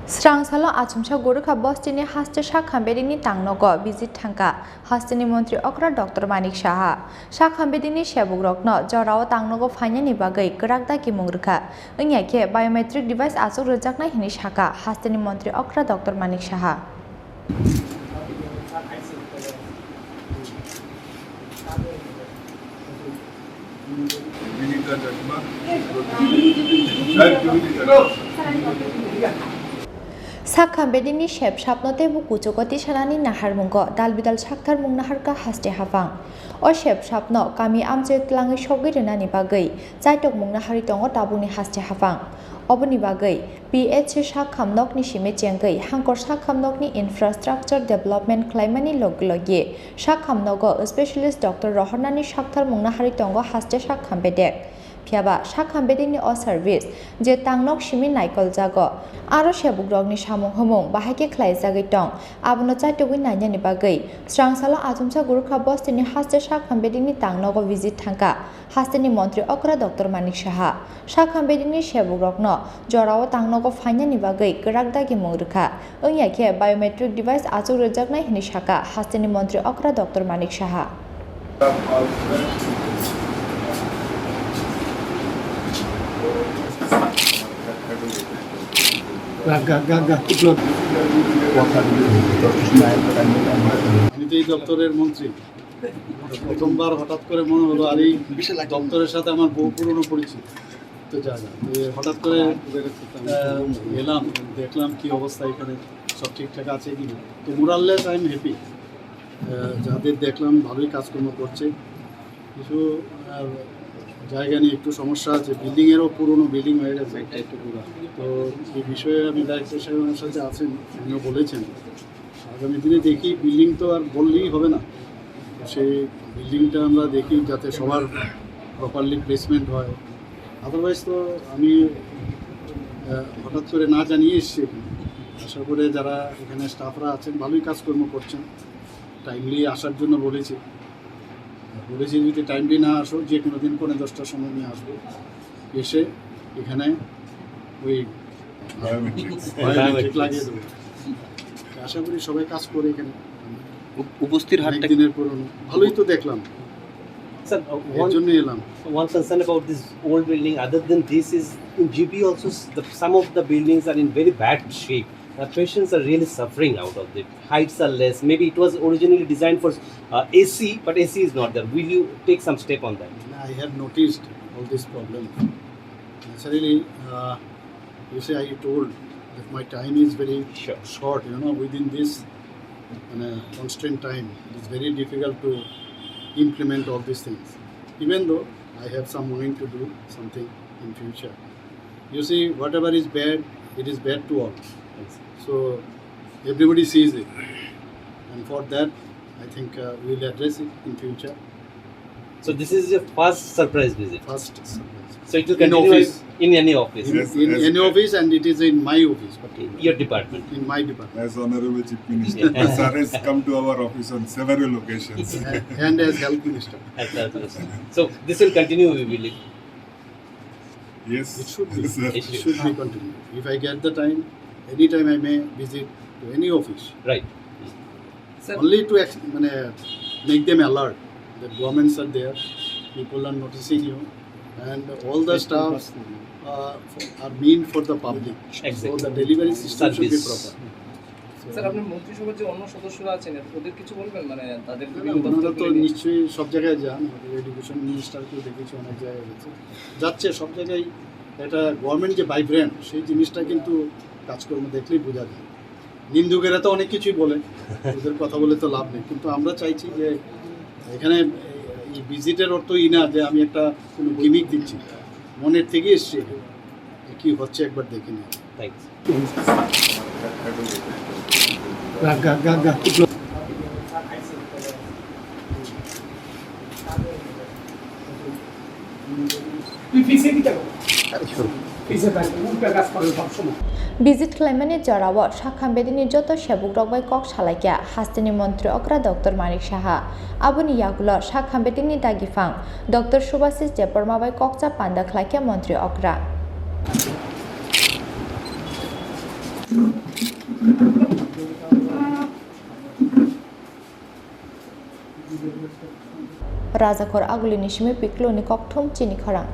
Swrangsalo Achumsa Gurkhabasti Haste Sakham Bedekni Tangnogo visit Thangkha Haste Mantri Okra Dr.Manik Saha Sakham Bedekni Shebugrokno Jorao Tangnogo Fanyani Bagai Kerakda Kimurka Unyake biometric device Asuk Rejakna Hini Shaka Haste Mantri Okra Dr.Manik Saha Sakham Bedekni Shep Shapnote Bukuchokoti Shalani Nahar Mungo Dalbidal Shaktar Mungnaharka Haste Hafang O Shep Shapno Kami Amje Tlangi Shogirani Bagai Zaitok Mungnahari Tongo Tabuni Haste Hafang Obani Bagai PH Sakham Nokni Shime Jengai Hankor Sakham Nokni Infrastructure Development Klaimani Loglogie Sakham Nogo Specialist Dr. Rohanani Shaktar Mungnahari Tongo Haste Sakham Bedek Piaba Sakham Bedekni O Service Je Tangnok Shimi Naikol Jago Aro Shebugrokni Samung Humung Bahake Klai Jagai Tong Abono Chaitogui Nanyani Bagai Swrangsalo Achumsa Gurkhabasti Haste Sakham Bedekni Tangnogo visit Thangkha Haste Mantri Okra Dr.Manik Saha Sakham Bedekni Shebugrokno Jorao Tangnogo Fanyani Bagai Kerakda Kimurka Unyake biometric device Asuk Rejakna Hini Shaka Haste Mantri Okra Dr.Manik Saha এই দপ্তরের মন্ত্রী প্রথমবার হঠাৎ করে মনে হলো আর এই দপ্তরের সাথে আমার বহু পুরনো পরিচিত তো জায়গা হঠাৎ করে এলাম দেখলাম কি অবস্থা এখানে সব ঠিকঠাক আছে কি না তো মোরাললেস আই এম হ্যাপি যাদের দেখলাম ভালোই কাজকর্ম করছে কিছু জায়গা নিয়ে একটু সমস্যা আছে বিল্ডিংয়েরও পুরনো বিল্ডিং হয়ে গেছে একটু পুরো তো এই বিষয়ে আমি ডাইরেক্টর সাহেবের সাথে আছেন উনিও বলেছেন আগামী দিনে দেখি বিল্ডিং তো আর বললেই হবে না সেই বিল্ডিংটা আমরা দেখি যাতে সবার প্রপারলি প্লেসমেন্ট হয় আদারওয়াইজ তো আমি হঠাৎ করে না জানিয়ে এসেছি আশা করে যারা এখানে স্টাফরা আছেন ভালোই কাজকর্ম করছেন টাইমলি আসার জন্য বলেছি যদি টাইমলি না আসো যে কোনো দিন 10টার সময় নিয়ে আসবো এসে এখানে ওই বায়োমেট্রিক লাগিয়ে দেবো আশা করি সবাই কাজ করে এখানে উপস্থিত হারটা দিনের পুরনো ভালোই তো দেখলাম Sir, one concern about this old building other than this is in GP also some of the buildings are in very bad shape. The patients are really suffering out of it. Heights are less. Maybe it was originally designed for AC, but AC is not there. Will you take some step on that? I have noticed all this problem. Naturally, you say I told that my time is very short. Within this constant time, it is very difficult to implement all these things. Even though I have some mind to do something in future. You see, whatever is bad, it is bad to all. So everybody sees it, and for that, I think we will address it in future. So this is your first surprise visit. First surprise. So it will continue in any office. In any office, and it is in my office. But your department. In my department. As Honorable Chief Minister, Sir has come to our office on several occasions. And as Health Minister. So this will continue, we believe. Yes, it should be. Sir. It should be continued. If I get the time, anytime I may visit to any office. Right. Sir. Only to make them alert that governments are there, people are noticing you, and all the staff are meant for the public. Exactly. So the delivery system should be proper. Sir আপনার মন্ত্রিসভার যে অন্য সদস্যরা আছেন ওদের কিছু বলবেন তাদের ওনারা তো নিশ্চয়ই সব জায়গায় যান আমাদের এডুকেশন মিনিস্টারকেও দেখেছি অনেক জায়গায় যাচ্ছে সব জায়গায় এটা গভর্নমেন্ট যে ভাইব্রেন্ট সেই জিনিসটা কিন্তু কাজকর্ম দেখলেই বোঝা যায় নিন্দুকেরা তো অনেক কিছুই বলে ওদের কথা বলে তো লাভ নেই কিন্তু আমরা চাইছি যে এখানে এই ভিজিটের অর্থই না যে আমি একটা কোনো গিমিক দিচ্ছি মনের থেকে এসছি কি হচ্ছে একবার দেখে নিই thanks Visit Clemeni Jarawa, Sakham Bedekni Joto Shebugrok by Kok Shalakya, Haste Mantri Okra Dr.Manik Saha, Abuni Yagulo, Sakham Bedekni Dagifang, Dr. Subhasis Jeporma by Kokcha Panda Klakya Mantri Okra. Raja Khor aguli ni shime piklo ni kokthom Chini Khorang.